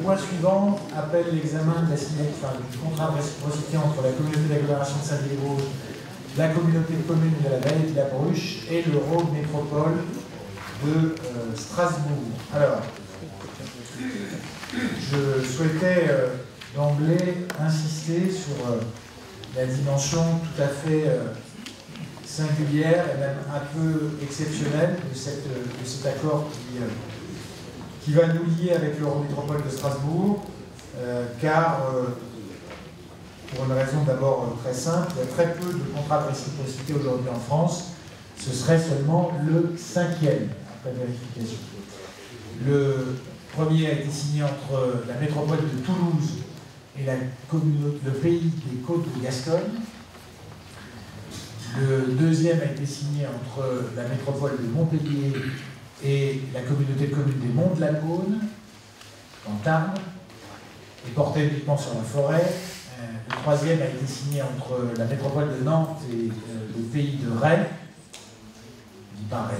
point suivant appelle l'examen de la signature du contrat de réciprocité entre la communauté d'agglomération de Saint-Dié-des-Vosges, la communauté de communes de la Vallée de la Bruche et le Rhône Métropole de Strasbourg. Alors, je souhaitais d'emblée insister sur la dimension tout à fait singulière et même un peu exceptionnelle de cet accord qui va nous lier avec l'Eurométropole de Strasbourg, car, pour une raison d'abord très simple, il y a très peu de contrats de réciprocité aujourd'hui en France. Ce serait seulement le 5e, après vérification. Le premier a été signé entre la métropole de Toulouse et le pays des Côtes de Gascogne. Le deuxième a été signé entre la métropole de Montpellier et la communauté de communes des Monts de la Cône, en Tarn, et portait uniquement sur la forêt. Le troisième a été signé entre la métropole de Nantes et le pays de Rennes, dit pas Rennes.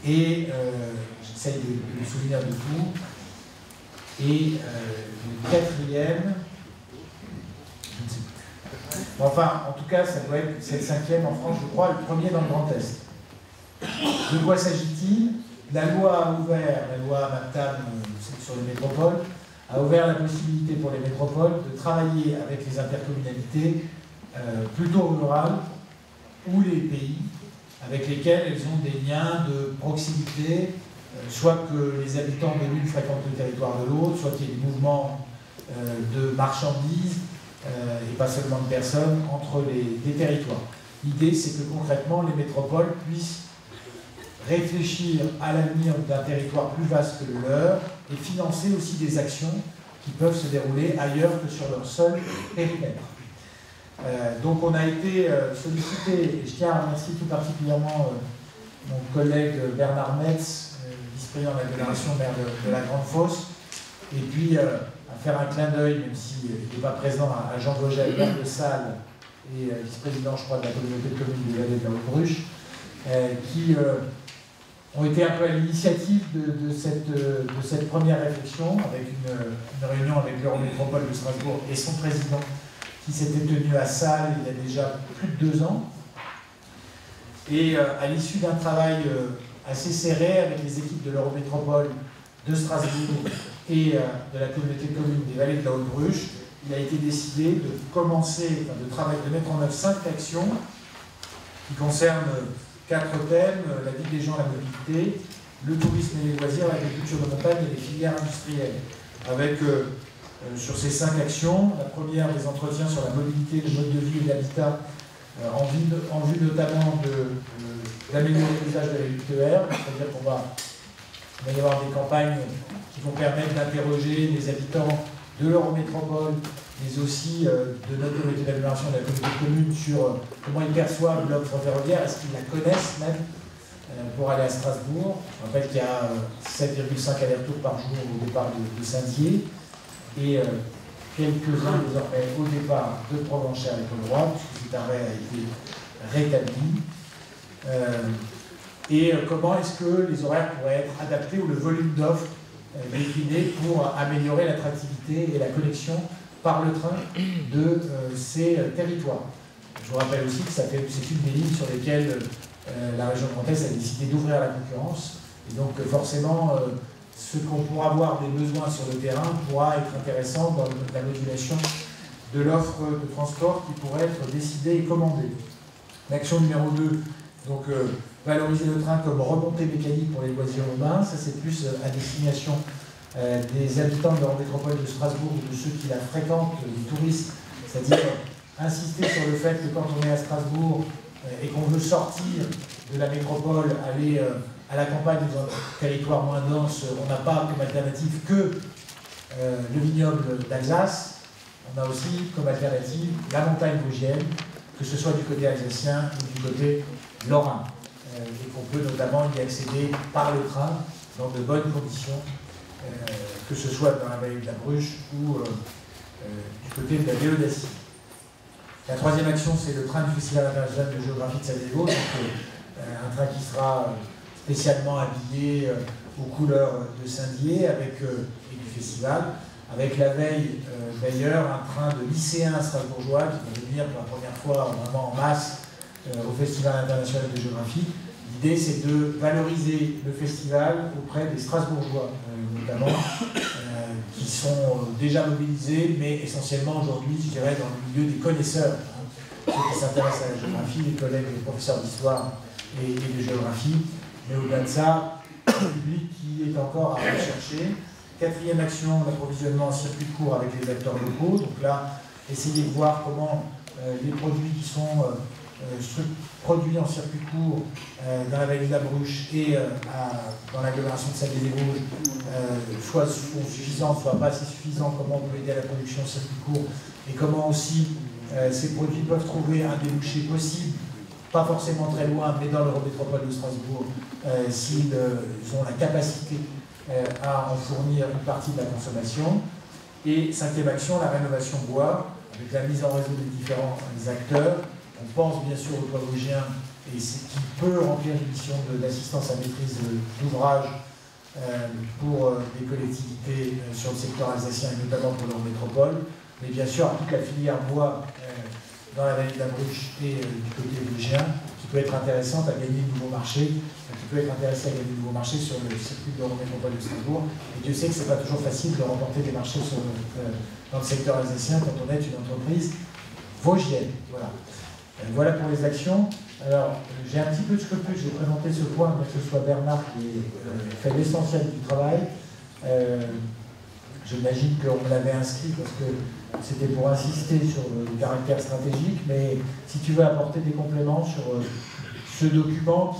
J'essaye de me souvenir de tout. Et le quatrième, je ne sais plus. Bon, enfin, en tout cas, ça doit être, c'est le 5e en France, je crois, le premier dans le Grand Est. De quoi s'agit-il? La loi a ouvert, la loi MAPTAM sur les métropoles, a ouvert la possibilité pour les métropoles de travailler avec les intercommunalités plutôt rurales ou les pays avec lesquels elles ont des liens de proximité, soit que les habitants de l'une fréquentent le territoire de l'autre, soit qu'il y ait des mouvements de marchandises et pas seulement de personnes entre les territoires. L'idée, c'est que concrètement, les métropoles puissent réfléchir à l'avenir d'un territoire plus vaste que le leur et financer aussi des actions qui peuvent se dérouler ailleurs que sur leur seul périmètre. Donc on a été sollicité, et je tiens à remercier tout particulièrement mon collègue Bernard Metz, vice-président de l'agglomération maire de la Grande Fosse, et puis à faire un clin d'œil, même s'il n'est pas présent, à Jean Vogel, maire de Salles, et vice-président, je crois, de la communauté de communes de la Vallée de la Haute-Bruche, qui ont été un peu à l'initiative de cette première réflexion, avec une réunion avec l'Eurométropole de Strasbourg et son président, qui s'était tenu à Salles il y a déjà plus de 2 ans. Et à l'issue d'un travail assez serré avec les équipes de l'Eurométropole de Strasbourg et de la communauté de communes des Vallées de la Haute-Bruche, il a été décidé de commencer, de mettre en œuvre 5 actions qui concernent 4 thèmes: la vie des gens, la mobilité, le tourisme et les loisirs, l'agriculture de montagne et les filières industrielles. Avec, sur ces 5 actions, la première, des entretiens sur la mobilité, le mode de vie et l'habitat, en vue notamment d'améliorer l'usage de la LUTER, c'est-à-dire qu'on va y avoir des campagnes qui vont permettre d'interroger les habitants de l'Eurométropole, mais aussi de notre communauté d'agglomération et de la communauté de communes sur comment ils perçoivent l'offre ferroviaire, est-ce qu'ils la connaissent même pour aller à Strasbourg. Je rappelle qu'il y a 7,5 allers-retours par jour au départ de Saint-Dié et quelques-uns désormais au départ de Provenchères et Paul-Roy, puisque cet arrêt a été rétabli. Comment est-ce que les horaires pourraient être adaptés ou le volume d'offres décliné pour améliorer l'attractivité et la connexion par le train de ces territoires. Je vous rappelle aussi que c'est une des lignes sur lesquelles la région Grand Est a décidé d'ouvrir la concurrence. Et donc forcément, ce qu'on pourra avoir des besoins sur le terrain pourra être intéressant dans la modulation de l'offre de transport qui pourrait être décidée et commandée. L'action numéro 2, donc valoriser le train comme remontée mécanique pour les loisirs urbains. Ça, c'est plus à destination des habitants de leur métropole de Strasbourg ou de ceux qui la fréquentent, des touristes, c'est-à-dire insister sur le fait que quand on est à Strasbourg et qu'on veut sortir de la métropole, aller à la campagne dans un territoire moins dense, on n'a pas comme alternative que le vignoble d'Alsace. On a aussi comme alternative la montagne vosgienne, que ce soit du côté alsacien ou du côté lorrain. Et qu'on peut notamment y accéder par le train dans de bonnes conditions, que ce soit dans la vallée de la Bruche ou du côté de la Vélo d'Assis. La troisième action, c'est le train du Festival international de géographie de Saint-Dié-des-Vosges, un train qui sera spécialement habillé aux couleurs de Saint-Dié et du festival, avec la veille d'ailleurs un train de lycéens strasbourgeois qui vont venir pour la première fois vraiment en masse au Festival international de géographie. L'idée, c'est de valoriser le festival auprès des Strasbourgeois, notamment, qui sont déjà mobilisés, mais essentiellement aujourd'hui, je dirais, dans le milieu des connaisseurs, ceux qui s'intéressent à la géographie, les collègues, les professeurs d'histoire et de géographie, mais au-delà de ça, un public qui est encore à rechercher. Quatrième action, l'approvisionnement en circuit court avec les acteurs locaux. Donc là, essayer de voir comment les produits qui sont produits en circuit court dans la vallée de la Bruche et dans l'agglomération de Saint-Dié-des-Vosges soit sont suffisants, soit pas assez suffisants, comment on peut aider à la production en circuit court et comment aussi ces produits peuvent trouver un débouché possible, pas forcément très loin, mais dans l'Eurométropole de Strasbourg, s'ils ont la capacité à en fournir une partie de la consommation. Et cinquième action, la rénovation bois, avec la mise en réseau des différents acteurs. On pense bien sûr au toit vosgien, et c'est qui peut remplir une mission d'assistance à maîtrise d'ouvrage pour des collectivités sur le secteur alsacien et notamment pour l'Eurométropole. Mais bien sûr, toute la filière bois dans la vallée de la Bruche et du côté vosgien, qui peut être intéressante à gagner de nouveaux marchés, qui peut être intéressé à gagner de nouveaux marchés sur le circuit de l'Eurométropole de Strasbourg. Et Dieu sait que ce n'est pas toujours facile de remporter des marchés dans le secteur alsacien quand on est une entreprise vosgienne. Voilà. Voilà pour les actions. Alors, j'ai un petit peu de scrupule, je vais présenter ce point, mais que ce soit Bernard qui fait l'essentiel du travail. J'imagine qu'on me l'avait inscrit parce que c'était pour insister sur le caractère stratégique, mais si tu veux apporter des compléments sur ce document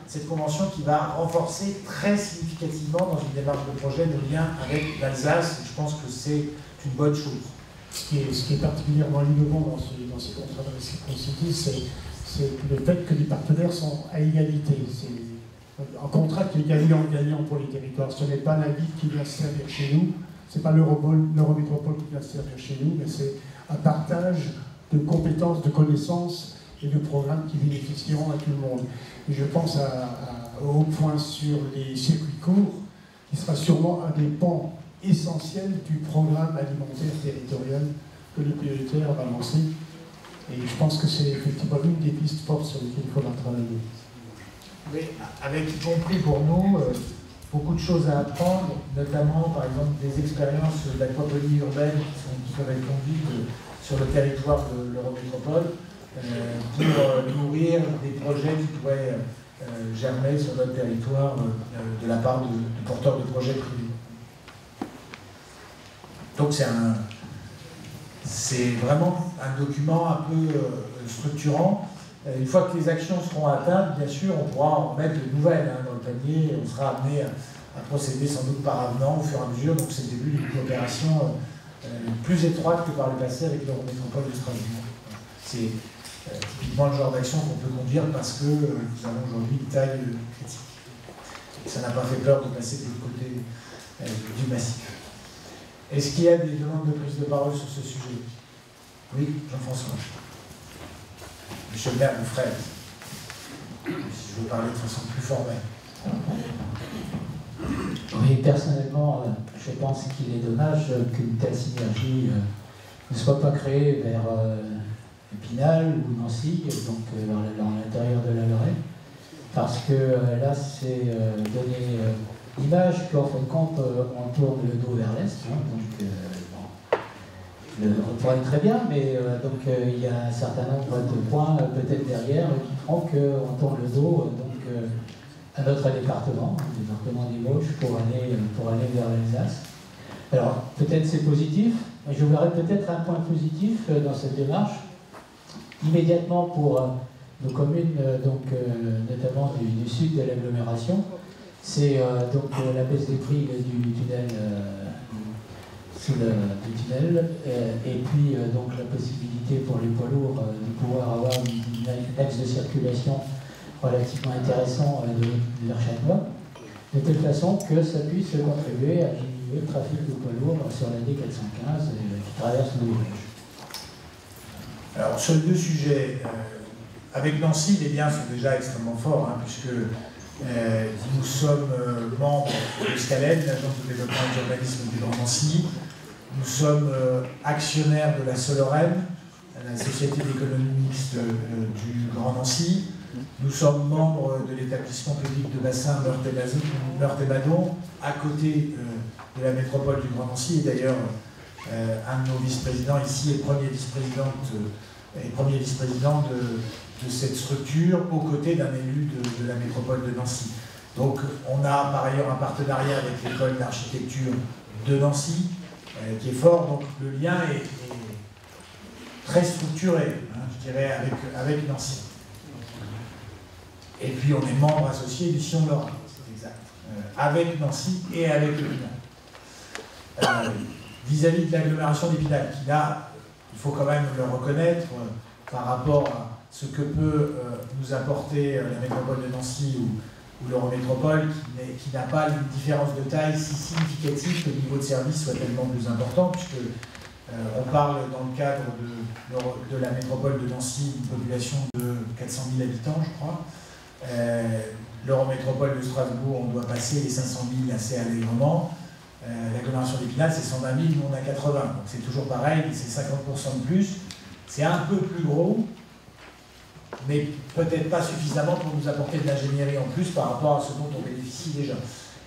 cette convention qui va renforcer très significativement dans une démarche de projet le lien avec l'Alsace, je pense que c'est une bonne chose. Ce qui est particulièrement innovant dans ces contrats de réciprocité, c'est le fait que les partenaires sont à égalité. C'est un contrat qui est gagnant-gagnant pour les territoires. Ce n'est pas la ville qui vient se servir chez nous, ce n'est pas l'Eurométropole qui vient se servir chez nous, mais c'est un partage de compétences, de connaissances et de programmes qui bénéficieront à tout le monde. Et je pense au point sur les circuits courts, qui sera sûrement un des pans essentiel du programme alimentaire territorial que le PETR va lancer. Et je pense que c'est effectivement une des pistes fortes sur lesquelles il faudra travailler. Oui, avec y compris pour nous beaucoup de choses à apprendre, notamment par exemple des expériences d'aquaponie urbaine qui peuvent être conduites sur le territoire de l'Eurométropole pour nourrir des projets qui pourraient germer sur notre territoire de la part de porteurs de projets privés. Donc c'est vraiment un document un peu structurant. Une fois que les actions seront atteintes, bien sûr, on pourra en mettre de nouvelles dans le panier, et on sera amené à procéder sans doute par avenant au fur et à mesure. Donc c'est le début d'une coopération plus étroite que par le passé avec l'Eurométropole de Strasbourg. C'est typiquement le genre d'action qu'on peut conduire parce que nous avons aujourd'hui une taille critique. Et ça n'a pas fait peur de passer de l'autre côté du massif. Est-ce qu'il y a des demandes de prise de parole sur ce sujet? Oui, Jean-François. Monsieur le maire de Fred. Si je veux parler de façon plus formelle. Oui, personnellement, je pense qu'il est dommage qu'une telle synergie ne soit pas créée vers Épinal ou Nancy, donc dans l'intérieur de la Lorraine, parce que là, c'est donner l'image qu'en fin de compte, on tourne le dos vers l'Est, hein, donc on pourrait très bien, mais donc il y a un certain nombre de points peut-être derrière qui feront qu'on tourne le dos à notre département, le département des Vosges, pour aller vers l'Alsace. Alors peut-être c'est positif, mais je verrais peut-être un point positif dans cette démarche, immédiatement pour nos communes, notamment du sud de l'agglomération. C'est donc la baisse des prix du tunnel, et puis donc la possibilité pour les poids lourds de pouvoir avoir un axe de circulation relativement intéressant de leur chanois, de telle façon que ça puisse contribuer à diminuer le trafic de poids lourds sur la D415 qui traverse nos villages. Alors sur les deux sujets, avec Nancy, les liens sont déjà extrêmement forts, hein, puisque Nous sommes membres de SCALEN, l'Agence de développement et d'urbanisme du Grand Nancy. Nous sommes actionnaires de la Solorem, la Société d'économie mixte du Grand Nancy. Nous sommes membres de l'établissement public de bassin Meurthe-et-Madon, à côté de la métropole du Grand Nancy. Et d'ailleurs, un de nos vice-présidents ici est premier vice-président de cette structure, aux côtés d'un élu de la métropole de Nancy. Donc on a par ailleurs un partenariat avec l'école d'architecture de Nancy, qui est fort. Donc le lien est très structuré, hein, je dirais, avec Nancy. Et puis on est membre associé du Sion-Lorrain, c'est exact, avec Nancy et avec Épinal. Vis-à-vis de l'agglomération d'Épinal, qui là, il faut quand même le reconnaître, par rapport à ce que peut nous apporter la métropole de Nancy ou l'Eurométropole, qui n'a pas une différence de taille si significative que le niveau de service soit tellement plus important, puisque on parle dans le cadre de la métropole de Nancy d'une population de 400 000 habitants, je crois. L'Eurométropole de Strasbourg, on doit passer les 500 000 assez allègrement. L'agglomération d'Épinal, c'est 120 000, nous on a 80. Donc c'est toujours pareil, c'est 50% de plus. C'est un peu plus gros, mais peut-être pas suffisamment pour nous apporter de l'ingénierie en plus par rapport à ce dont on bénéficie déjà.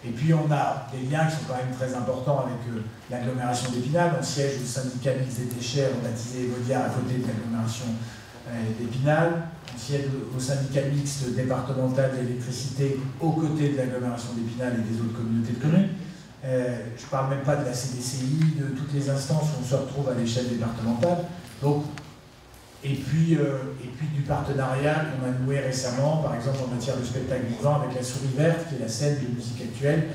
Et puis on a des liens qui sont quand même très importants avec l'agglomération d'Épinal. On siège au syndicat mixte des déchets, baptisé Evodiar, à côté de l'agglomération d'Épinal. On siège au syndicat mixte départemental d'électricité, aux côtés de l'agglomération d'Épinal et des autres communautés de communes. Je ne parle même pas de la CDCI, de toutes les instances où on se retrouve à l'échelle départementale. Donc, et puis du partenariat qu'on a noué récemment, par exemple en matière de spectacle vivant avec la Souris Verte, qui est la scène de musique actuelle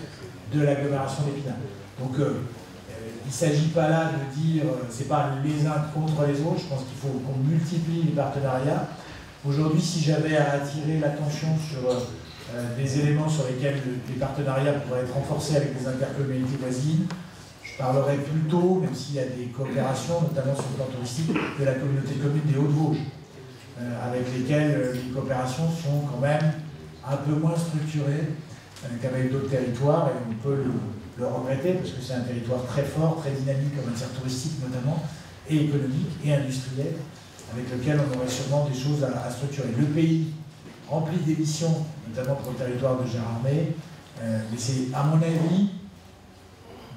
de l'agglomération d'Épinal. Donc il ne s'agit pas là de dire, c'est pas les uns contre les autres, je pense qu'il faut qu'on multiplie les partenariats. Aujourd'hui, si j'avais à attirer l'attention sur des éléments sur lesquels les partenariats pourraient être renforcés avec les intercommunalités voisines, je parlerai plutôt, même s'il y a des coopérations, notamment sur le plan touristique, de la communauté de communes des Hauts-de-Vosges, avec lesquelles les coopérations sont quand même un peu moins structurées qu'avec d'autres territoires, et on peut le regretter, parce que c'est un territoire très fort, très dynamique en matière touristique notamment, et économique, et industrielle, avec lequel on aurait sûrement des choses à structurer. Le pays remplit des missions, notamment pour le territoire de Gérardmer, mais c'est, à mon avis,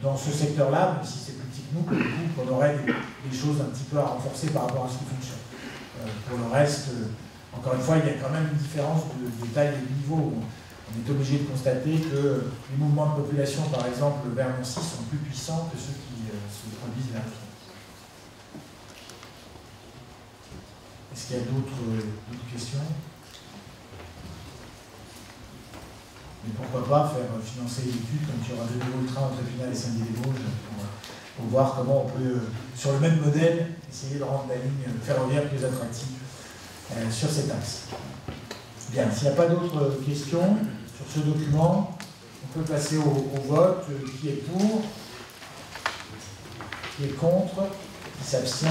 dans ce secteur-là, même si c'est plus petit que nous, qu'on aurait des choses un petit peu à renforcer par rapport à ce qui fonctionne. Pour le reste, encore une fois, il y a quand même une différence de taille et de niveau. On est obligé de constater que les mouvements de population, par exemple, vers Nancy, sont plus puissants que ceux qui se produisent vers Nancy. Est-ce qu'il y a d'autres questions? Mais pourquoi pas faire financer l'étude quand il y aura de nouveau le train entre Épinal et Saint-Dié-des-Vosges pour voir comment on peut, sur le même modèle, essayer de rendre la ligne ferroviaire plus attractive sur cet axe. Bien, s'il n'y a pas d'autres questions sur ce document, on peut passer au vote. Qui est pour? Qui est contre? Qui s'abstient?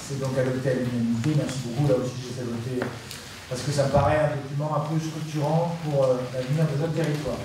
C'est donc adopté à l'unanimité. Merci beaucoup. Là aussi, j'ai fait voter parce que ça me paraît un document un peu structurant pour l'avenir de notre territoire.